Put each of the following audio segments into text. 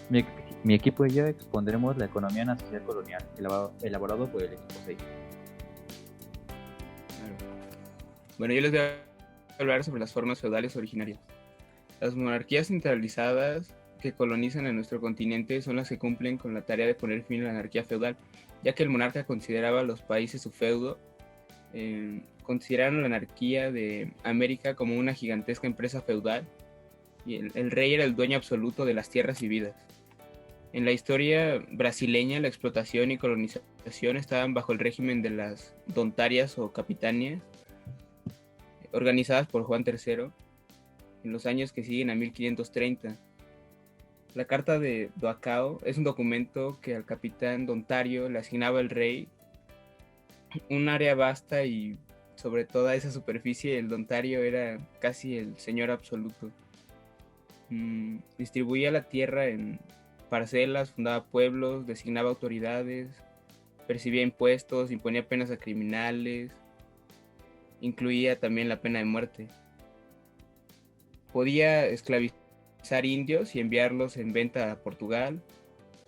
Mi, mi equipo y yo expondremos la economía en la sociedad colonial, elaborado por el equipo 6. Claro. Bueno, yo les voy a hablar sobre las formas feudales originarias. Las monarquías centralizadas que colonizan a nuestro continente son las que cumplen con la tarea de poner fin a la anarquía feudal, ya que el monarca consideraba a los países su feudo. Consideraron la anarquía de América como una gigantesca empresa feudal y el rey era el dueño absoluto de las tierras y vidas. En la historia brasileña, la explotación y colonización estaban bajo el régimen de las dontarias o capitanias, organizadas por Juan III en los años que siguen a 1530. La Carta de Doacao es un documento que al capitán dontario le asignaba el rey un área vasta y sobre toda esa superficie el dontario era casi el señor absoluto. Distribuía la tierra en parcelas, fundaba pueblos, designaba autoridades, percibía impuestos, imponía penas a criminales, incluía también la pena de muerte. Podía esclavizar indios y enviarlos en venta a Portugal,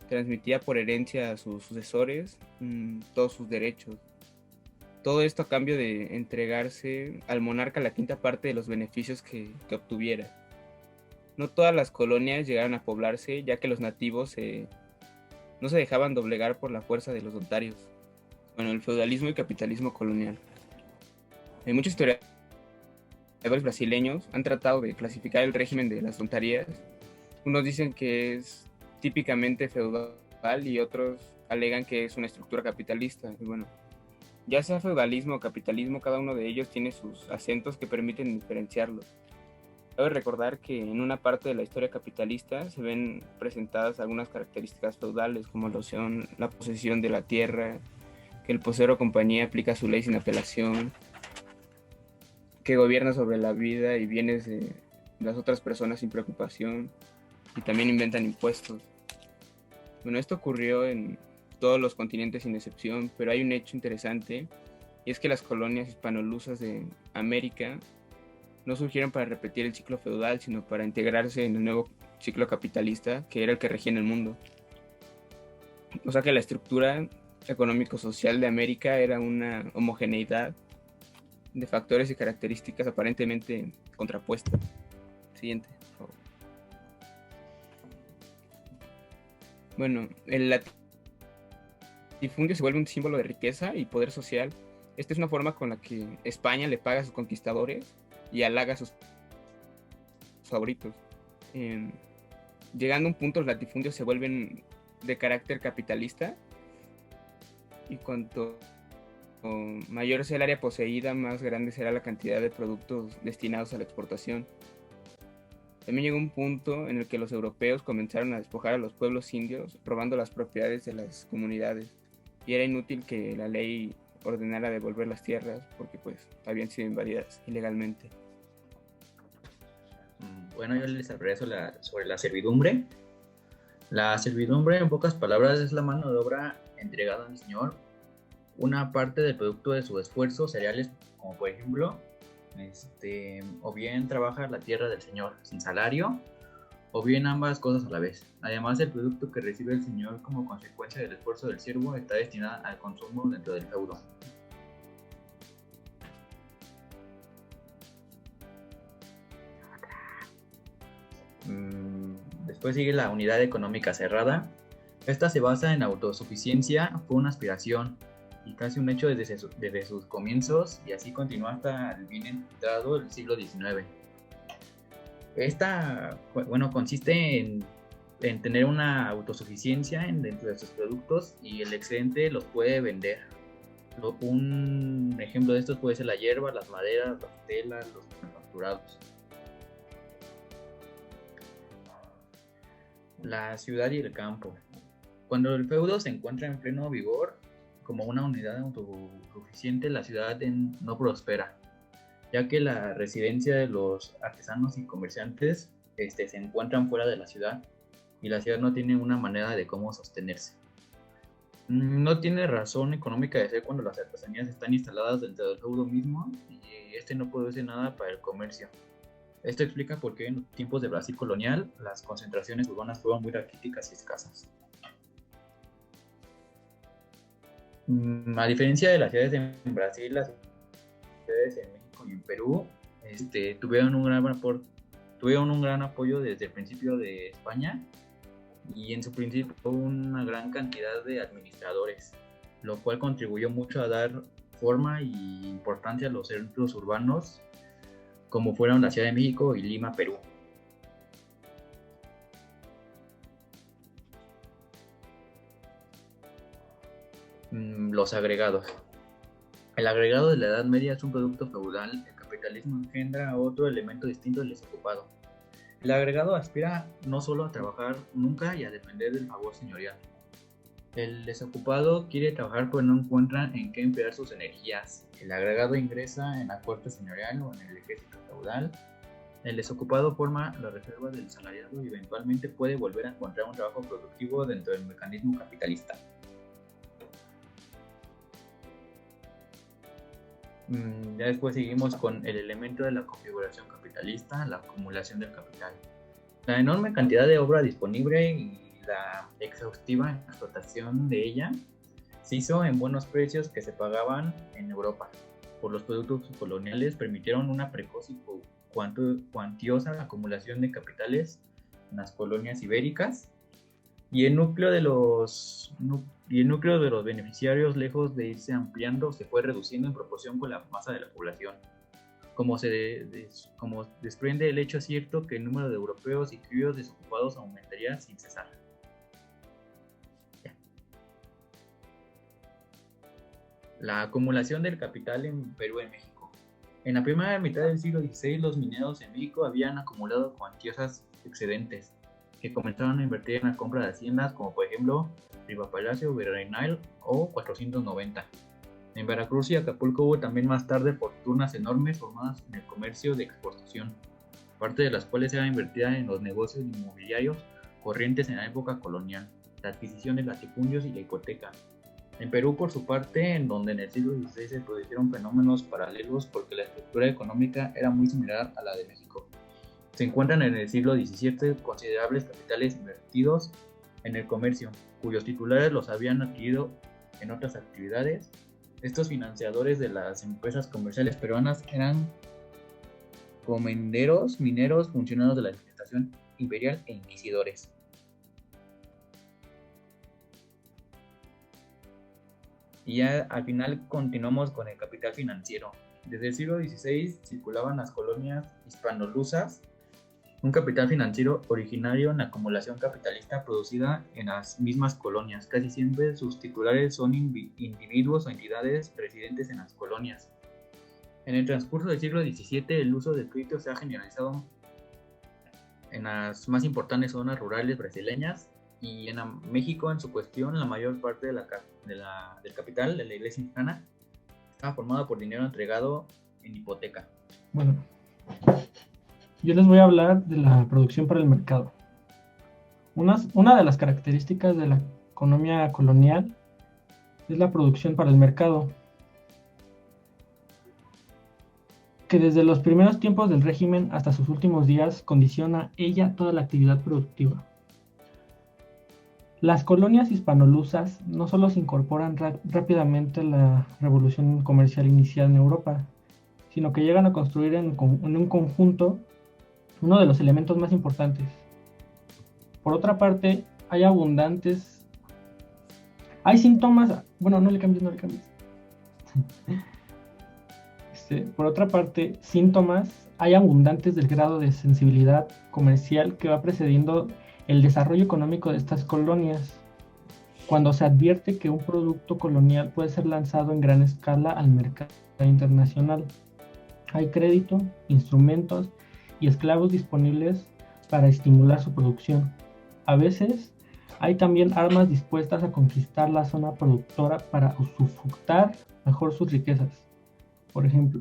transmitía por herencia a sus sucesores todos sus derechos. Todo esto a cambio de entregarse al monarca la quinta parte de los beneficios que obtuviera. No todas las colonias llegaron a poblarse, ya que los nativos no se dejaban doblegar por la fuerza de los dontarios. Bueno, el feudalismo y capitalismo colonial. Hay muchos historiadores brasileños han tratado de clasificar el régimen de las dontarías. Unos dicen que es típicamente feudal y otros alegan que es una estructura capitalista. Y bueno, ya sea feudalismo o capitalismo, cada uno de ellos tiene sus acentos que permiten diferenciarlos. Cabe recordar que en una parte de la historia capitalista se ven presentadas algunas características feudales, como lo son la posesión de la tierra, que el poseero o compañía aplica su ley sin apelación, que gobierna sobre la vida y bienes de las otras personas sin preocupación, y también inventan impuestos. Bueno, esto ocurrió en todos los continentes sin excepción, pero hay un hecho interesante, y es que las colonias hispanolusas de América no surgieron para repetir el ciclo feudal, sino para integrarse en el nuevo ciclo capitalista, que era el que regía en el mundo. O sea que la estructura económico-social de América era una homogeneidad de factores y características aparentemente contrapuestas. Siguiente, por favor. Bueno, el latifundio se vuelve un símbolo de riqueza y poder social. Esta es una forma con la que España le paga a sus conquistadores y halaga a sus favoritos. Llegando a un punto, los latifundios se vuelven de carácter capitalista y cuanto mayor sea el área poseída, más grande será la cantidad de productos destinados a la exportación. También llegó un punto en el que los europeos comenzaron a despojar a los pueblos indios, robando las propiedades de las comunidades, y era inútil que la ley ordenara devolver las tierras porque pues habían sido invadidas ilegalmente. Bueno, yo les hablaré sobre la servidumbre. La servidumbre, en pocas palabras, es la mano de obra entregada al señor. Una parte del producto de su esfuerzo, cereales, como por ejemplo, o bien trabaja la tierra del señor sin salario, o bien ambas cosas a la vez. Además, el producto que recibe el señor como consecuencia del esfuerzo del siervo está destinado al consumo dentro del feudo. Después sigue la unidad económica cerrada. Esta se basa en autosuficiencia, fue una aspiración y casi un hecho desde sus comienzos, y así continuó hasta el bien entrado el siglo XIX. Esta, bueno, consiste en tener una autosuficiencia dentro de sus productos y el excedente los puede vender. Un ejemplo de estos puede ser la hierba, las maderas, las telas, los manufacturados. La ciudad y el campo. Cuando el feudo se encuentra en pleno vigor, como una unidad autosuficiente, la ciudad no prospera, ya que la residencia de los artesanos y comerciantes se encuentran fuera de la ciudad y la ciudad no tiene una manera de cómo sostenerse. No tiene razón económica de ser cuando las artesanías están instaladas dentro del feudo mismo y no produce nada para el comercio. Esto explica por qué en tiempos de Brasil colonial las concentraciones urbanas fueron muy raquíticas y escasas. A diferencia de las ciudades en Brasil, las ciudades en México y en Perú tuvieron un gran apoyo desde el principio de España, y en su principio hubo una gran cantidad de administradores, lo cual contribuyó mucho a dar forma y importancia a los centros urbanos como fueron la Ciudad de México y Lima, Perú. Los agregados. El agregado de la Edad Media es un producto feudal. El capitalismo engendra otro elemento distinto del desocupado. El agregado aspira no solo a trabajar nunca y a depender del favor señorial. El desocupado quiere trabajar pero no encuentra en qué emplear sus energías. El agregado ingresa en la corte señorial o en el ejército feudal. El desocupado forma la reserva del salariado y eventualmente puede volver a encontrar un trabajo productivo dentro del mecanismo capitalista. Ya después seguimos con el elemento de la configuración capitalista, la acumulación del capital. La enorme cantidad de obra disponible y la exhaustiva explotación de ella se hizo en buenos precios que se pagaban en Europa por los productos coloniales, permitieron una precoz y cuantiosa acumulación de capitales en las colonias ibéricas, y el núcleo de los beneficiarios, lejos de irse ampliando, se fue reduciendo en proporción con la masa de la población. Como desprende el hecho cierto que el número de europeos y criollos desocupados aumentaría sin cesar. La acumulación del capital en Perú y México. En la primera mitad del siglo XVI, los mineros en México habían acumulado cuantiosas excedentes que comenzaron a invertir en la compra de haciendas, como por ejemplo Riva Palacio, Virreinal o 490. En Veracruz y Acapulco hubo también más tarde fortunas enormes formadas en el comercio de exportación, parte de las cuales era invertida en los negocios inmobiliarios corrientes en la época colonial, la adquisición de latifundios y la hipoteca. En Perú, por su parte, en donde en el siglo XVI se produjeron fenómenos paralelos porque la estructura económica era muy similar a la de México. Se encuentran en el siglo XVII considerables capitales invertidos en el comercio, cuyos titulares los habían adquirido en otras actividades. Estos financiadores de las empresas comerciales peruanas eran comenderos, mineros, funcionarios de la administración imperial e inquisidores. Y ya al final continuamos con el capital financiero. Desde el siglo XVI circulaban las colonias hispano-lusas, un capital financiero originario en la acumulación capitalista producida en las mismas colonias. Casi siempre sus titulares son individuos o entidades residentes en las colonias. En el transcurso del siglo XVII, el uso del crédito se ha generalizado en las más importantes zonas rurales brasileñas, y en México, en su cuestión, la mayor parte del capital de la iglesia mexicana estaba formada por dinero entregado en hipoteca. Bueno, yo les voy a hablar de la producción para el mercado. Una de las características de la economía colonial es la producción para el mercado, que desde los primeros tiempos del régimen hasta sus últimos días condiciona ella toda la actividad productiva. Las colonias hispanolusas no solo se incorporan rápidamente a la revolución comercial iniciada en Europa, sino que llegan a construir en un conjunto uno de los elementos más importantes. Por otra parte, hay síntomas. Bueno, no le cambies. Por otra parte, síntomas hay abundantes del grado de sensibilidad comercial que va precediendo el desarrollo económico de estas colonias, cuando se advierte que un producto colonial puede ser lanzado en gran escala al mercado internacional. Hay crédito, instrumentos y esclavos disponibles para estimular su producción. A veces hay también armas dispuestas a conquistar la zona productora para usufructar mejor sus riquezas. Por ejemplo,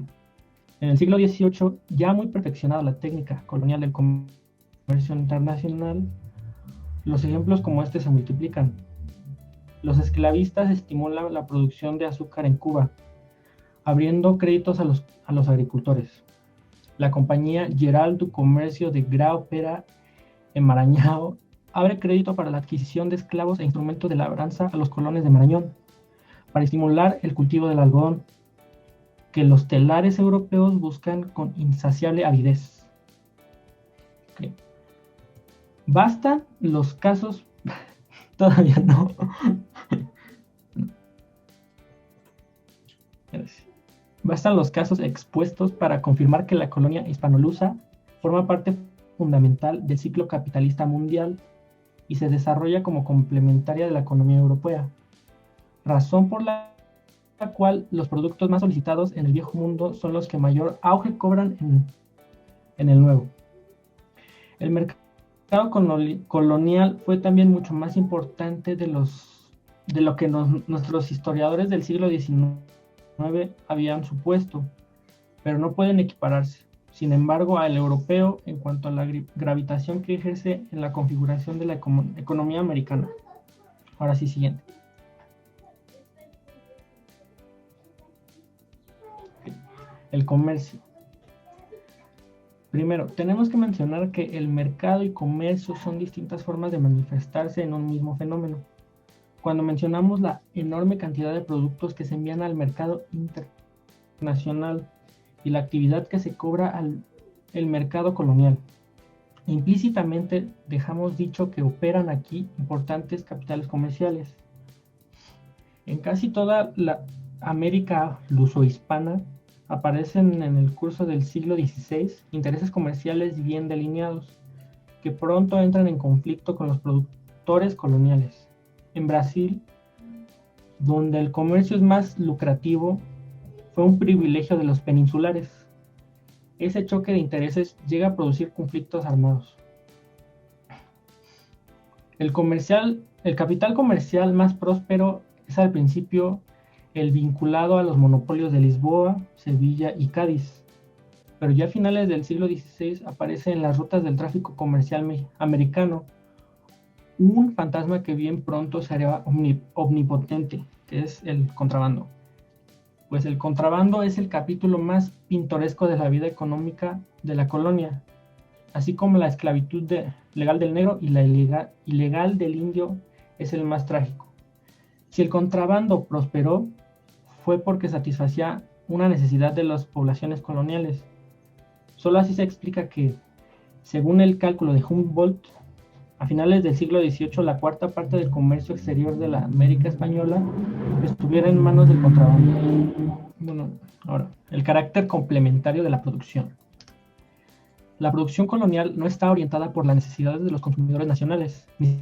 en el siglo XVIII, ya muy perfeccionada la técnica colonial del comercio internacional, los ejemplos como este se multiplican. Los esclavistas estimulan la producción de azúcar en Cuba, abriendo créditos a los agricultores. la compañía Geral du Comercio de Grau-Pera en Maranhão abre crédito para la adquisición de esclavos e instrumentos de labranza a los colonos de Marañón, para estimular el cultivo del algodón, que los telares europeos buscan con insaciable avidez. Okay. Bastan los casos... Todavía no. Bastan los casos expuestos para confirmar que la colonia hispanolusa forma parte fundamental del ciclo capitalista mundial y se desarrolla como complementaria de la economía europea, razón por la cual los productos más solicitados en el viejo mundo son los que mayor auge cobran en el nuevo. El mercado colonial fue también mucho más importante de lo que nuestros historiadores del siglo XIX habían supuesto, pero no pueden equipararse, sin embargo, al europeo en cuanto a la gravitación que ejerce en la configuración de la economía americana. Ahora sí, siguiente. El comercio. Primero, tenemos que mencionar que el mercado y comercio son distintas formas de manifestarse en un mismo fenómeno. Cuando mencionamos la enorme cantidad de productos que se envían al mercado internacional y la actividad que se cobra al mercado colonial, implícitamente dejamos dicho que operan aquí importantes capitales comerciales. En casi toda la América lusohispana aparecen en el curso del siglo XVI intereses comerciales bien delineados, que pronto entran en conflicto con los productores coloniales. En Brasil, donde el comercio es más lucrativo, fue un privilegio de los peninsulares. Ese choque de intereses llega a producir conflictos armados. El capital comercial más próspero es al principio el vinculado a los monopolios de Lisboa, Sevilla y Cádiz, pero ya a finales del siglo XVI aparece en las rutas del tráfico comercial americano un fantasma que bien pronto se hará omnipotente, que es el contrabando. Pues el contrabando es el capítulo más pintoresco de la vida económica de la colonia, así como la esclavitud legal del negro y la ilegal del indio es el más trágico. Si el contrabando prosperó, fue porque satisfacía una necesidad de las poblaciones coloniales. Solo así se explica que, según el cálculo de Humboldt, a finales del siglo XVIII la cuarta parte del comercio exterior de la América española estuviera en manos del contrabando. Bueno, ahora, el carácter complementario de la producción. La producción colonial no está orientada por las necesidades de los consumidores nacionales, ni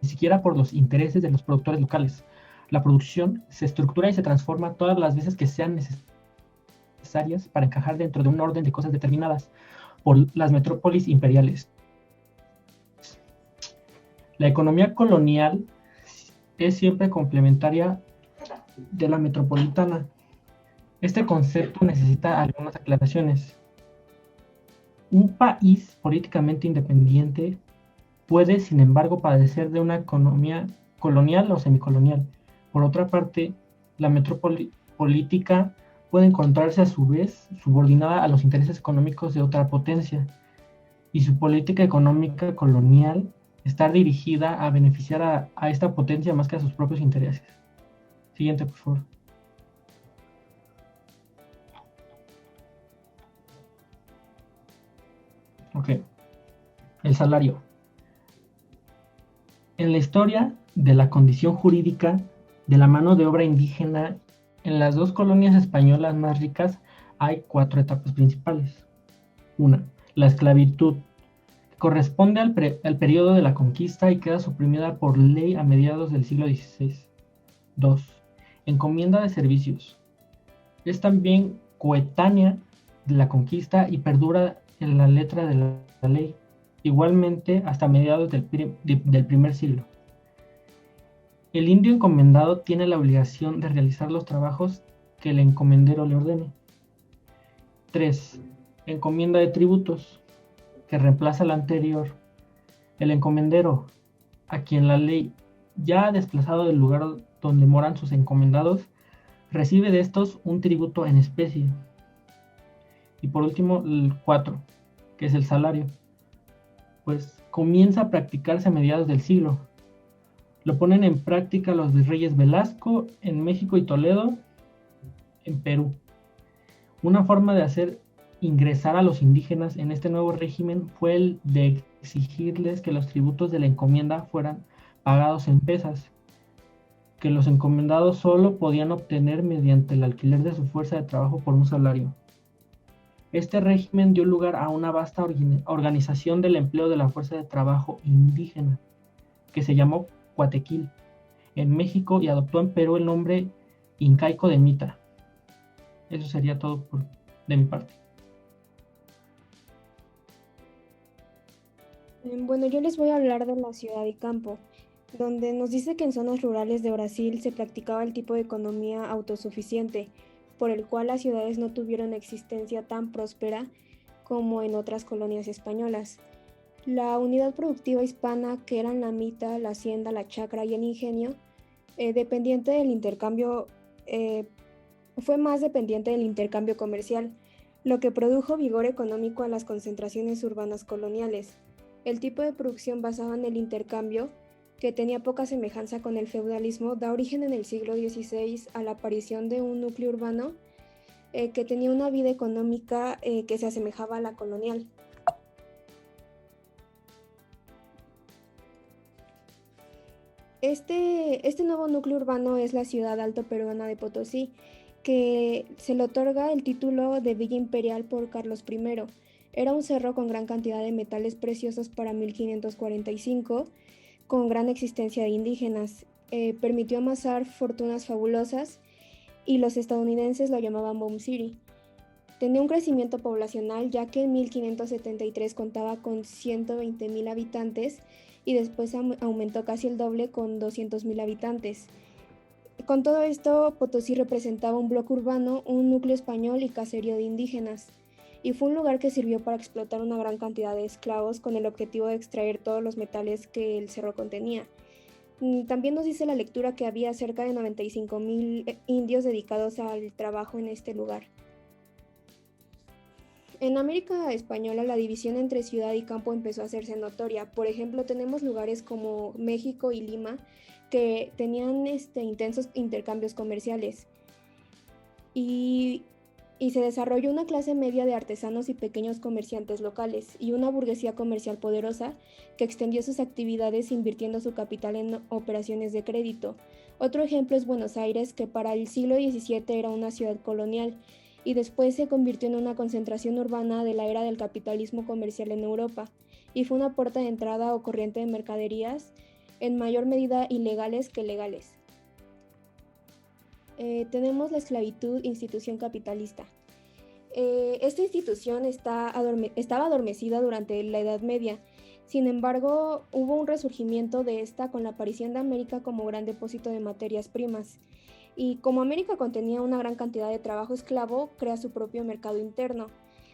siquiera por los intereses de los productores locales. La producción se estructura y se transforma todas las veces que sean necesarias para encajar dentro de un orden de cosas determinadas por las metrópolis imperiales. La economía colonial es siempre complementaria de la metropolitana. Este concepto necesita algunas aclaraciones. Un país políticamente independiente puede, sin embargo, padecer de una economía colonial o semicolonial. Por otra parte, la metropolítica puede encontrarse a su vez subordinada a los intereses económicos de otra potencia, y su política económica colonial estar dirigida a beneficiar a esta potencia más que a sus propios intereses. Siguiente, por favor. Ok. El salario. En la historia de la condición jurídica de la mano de obra indígena en las dos colonias españolas más ricas hay 4 etapas principales. 1. La esclavitud. Corresponde al periodo de la conquista y queda suprimida por ley a mediados del siglo XVI. 2. Encomienda de servicios. Es también coetánea de la conquista y perdura en la letra de la ley, igualmente hasta mediados del primer siglo. El indio encomendado tiene la obligación de realizar los trabajos que el encomendero le ordene. 3. Encomienda de tributos, que reemplaza la anterior. El encomendero, a quien la ley ya ha desplazado del lugar donde moran sus encomendados, recibe de estos un tributo en especie. Y por último, el 4, que es el salario. Pues comienza a practicarse a mediados del siglo. Lo ponen en práctica los virreyes Velasco en México y Toledo en Perú. Una forma de hacer ingresar a los indígenas en este nuevo régimen fue el de exigirles que los tributos de la encomienda fueran pagados en pesas, que los encomendados solo podían obtener mediante el alquiler de su fuerza de trabajo por un salario. Este régimen dio lugar a una vasta organización del empleo de la fuerza de trabajo indígena, que se llamó Cuatequil en México y adoptó en Perú el nombre incaico de Mita. Eso sería todo de mi parte. Bueno, yo les voy a hablar de la ciudad y campo, donde nos dice que en zonas rurales de Brasil se practicaba el tipo de economía autosuficiente, por el cual las ciudades no tuvieron existencia tan próspera como en otras colonias españolas. La unidad productiva hispana, que eran la mita, la hacienda, la chacra y el ingenio, dependiente del intercambio, fue más dependiente del intercambio comercial, lo que produjo vigor económico a las concentraciones urbanas coloniales. El tipo de producción basado en el intercambio, que tenía poca semejanza con el feudalismo, da origen en el siglo XVI a la aparición de un núcleo urbano que tenía una vida económica que se asemejaba a la colonial. Este nuevo núcleo urbano es la ciudad alto peruana de Potosí, que se le otorga el título de Villa Imperial por Carlos I. Era un cerro con gran cantidad de metales preciosos para 1545, con gran existencia de indígenas. Permitió amasar fortunas fabulosas y los estadounidenses lo llamaban Bomb City. Tenía un crecimiento poblacional, ya que en 1573 contaba con 120,000 habitantes y después aumentó casi el doble con 200,000 habitantes. Con todo esto, Potosí representaba un bloque urbano, un núcleo español y caserío de indígenas, y fue un lugar que sirvió para explotar una gran cantidad de esclavos con el objetivo de extraer todos los metales que el cerro contenía. También nos dice la lectura que había cerca de 95,000 indios dedicados al trabajo en este lugar. En América Española, la división entre ciudad y campo empezó a hacerse notoria. Por ejemplo, tenemos lugares como México y Lima que tenían intensos intercambios comerciales. Y se desarrolló una clase media de artesanos y pequeños comerciantes locales y una burguesía comercial poderosa que extendió sus actividades invirtiendo su capital en operaciones de crédito. Otro ejemplo es Buenos Aires, que para el siglo XVII era una ciudad colonial y después se convirtió en una concentración urbana de la era del capitalismo comercial en Europa y fue una puerta de entrada o corriente de mercaderías, en mayor medida ilegales que legales. Tenemos la esclavitud, institución capitalista. Esta institución estaba adormecida durante la Edad Media. Sin embargo, hubo un resurgimiento de esta con la aparición de América como gran depósito de materias primas. Y como América contenía una gran cantidad de trabajo esclavo, crea su propio mercado interno.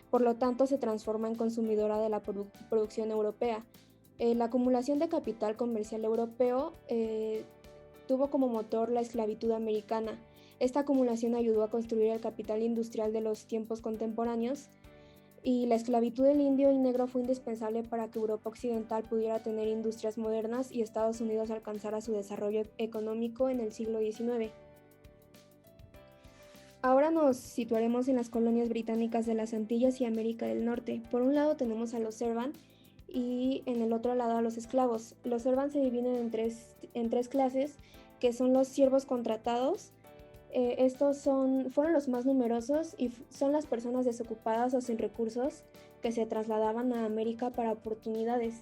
Por lo tanto, se transforma en consumidora de la producción europea. La acumulación de capital comercial europeo tuvo como motor la esclavitud americana. Esta acumulación ayudó a construir el capital industrial de los tiempos contemporáneos y la esclavitud del indio y negro fue indispensable para que Europa occidental pudiera tener industrias modernas y Estados Unidos alcanzara su desarrollo económico en el siglo XIX. Ahora nos situaremos en las colonias británicas de las Antillas y América del Norte. Por un lado tenemos a los servant y en el otro lado a los esclavos. Los servant se dividen en tres clases, que son los siervos contratados. Estos fueron los más numerosos y son las personas desocupadas o sin recursos que se trasladaban a América para oportunidades.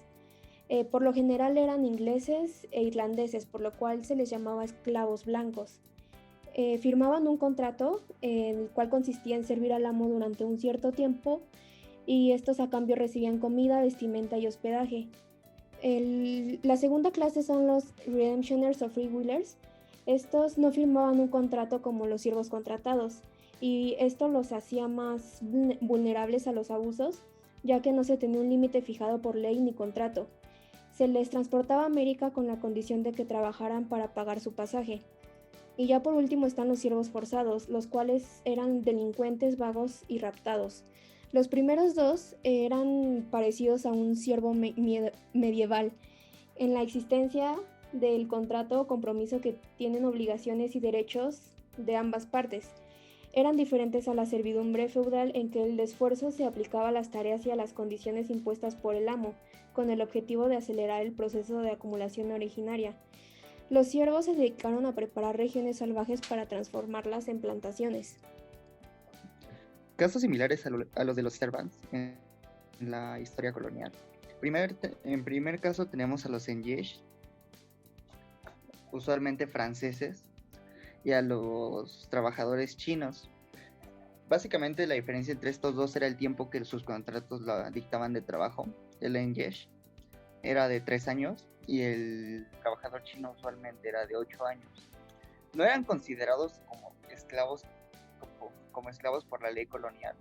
Por lo general eran ingleses e irlandeses, por lo cual se les llamaba esclavos blancos. Firmaban un contrato, el cual consistía en servir al amo durante un cierto tiempo y estos a cambio recibían comida, vestimenta y hospedaje. La segunda clase son los redemptioners o freewheelers. Estos no firmaban un contrato como los siervos contratados y esto los hacía más vulnerables a los abusos, ya que no se tenía un límite fijado por ley ni contrato. Se les transportaba a América con la condición de que trabajaran para pagar su pasaje. Y ya por último están los siervos forzados, los cuales eran delincuentes, vagos y raptados. Los primeros dos eran parecidos a un siervo medieval en la existencia del contrato o compromiso que tienen obligaciones y derechos de ambas partes. Eran diferentes a la servidumbre feudal en que el esfuerzo se aplicaba a las tareas y a las condiciones impuestas por el amo, con el objetivo de acelerar el proceso de acumulación originaria. Los siervos se dedicaron a preparar regiones salvajes para transformarlas en plantaciones. Casos similares a los de los servants en la historia colonial. En primer caso tenemos a los English, usualmente franceses, y a los trabajadores chinos. Básicamente la diferencia entre estos dos era el tiempo que sus contratos dictaban de trabajo. El English era de 3 años y el trabajador chino usualmente era de 8 años. No eran considerados como esclavos por la ley colonial,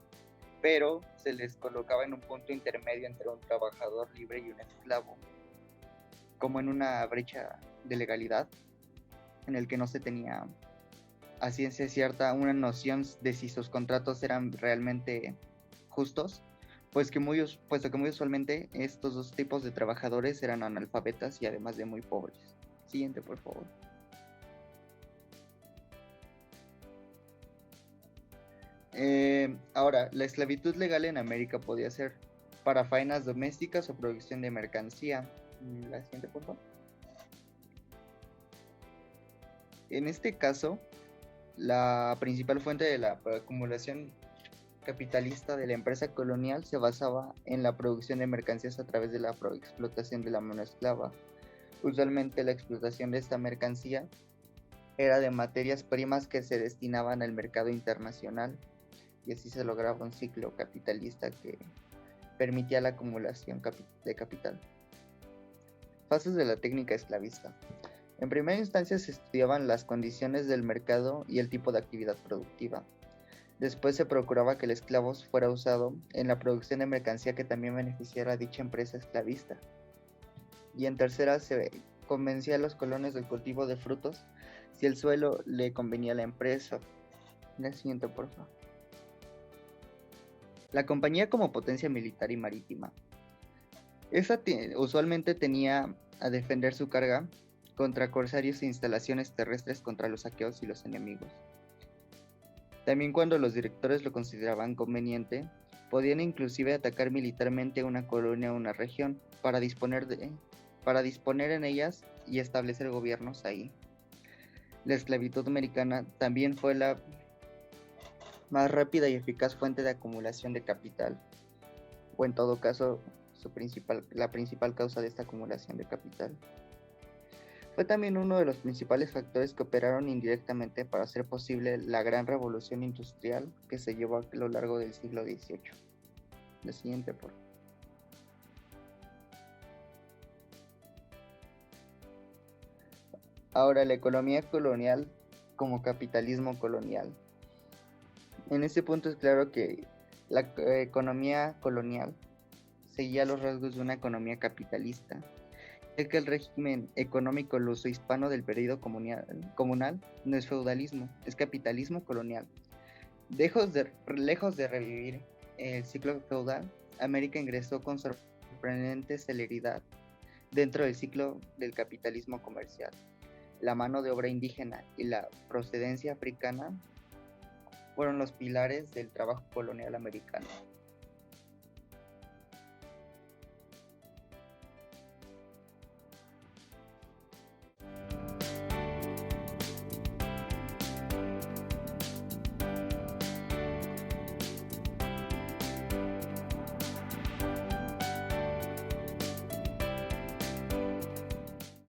pero se les colocaba en un punto intermedio entre un trabajador libre y un esclavo, como en una brecha de legalidad en el que no se tenía a ciencia cierta una noción de si sus contratos eran realmente justos, puesto que muy usualmente estos dos tipos de trabajadores eran analfabetas y además de muy pobres. Siguiente, por favor. Ahora, la esclavitud legal en América podía ser para faenas domésticas o producción de mercancía. La siguiente, por favor. En este caso, la principal fuente de la acumulación capitalista de la empresa colonial se basaba en la producción de mercancías a través de la explotación de la mano esclava. Usualmente la explotación de esta mercancía era de materias primas que se destinaban al mercado internacional, y así se lograba un ciclo capitalista que permitía la acumulación de capital. Fases de la técnica esclavista. En primera instancia se estudiaban las condiciones del mercado y el tipo de actividad productiva. Después se procuraba que el esclavo fuera usado en la producción de mercancía que también beneficiara a dicha empresa esclavista. Y en tercera se convencía a los colonos del cultivo de frutos si el suelo le convenía a la empresa. La siguiente, por favor. La compañía como potencia militar y marítima. Esa usualmente tenía a defender su carga contra corsarios e instalaciones terrestres contra los saqueos y los enemigos. También cuando los directores lo consideraban conveniente, podían inclusive atacar militarmente una colonia o una región para disponer en ellas y establecer gobiernos ahí. La esclavitud americana también fue la más rápida y eficaz fuente de acumulación de capital, o en todo caso la principal causa de esta acumulación de capital. Fue también uno de los principales factores que operaron indirectamente para hacer posible la gran revolución industrial que se llevó a lo largo del siglo XVIII. La siguiente, por favor. Ahora, la economía colonial como capitalismo colonial. En este punto es claro que la economía colonial seguía los rasgos de una economía capitalista, ya que el régimen económico luso-hispano del periodo comunal no es feudalismo, es capitalismo colonial. Lejos de revivir el ciclo feudal, América ingresó con sorprendente celeridad dentro del ciclo del capitalismo comercial. La mano de obra indígena y la procedencia africana fueron los pilares del trabajo colonial americano.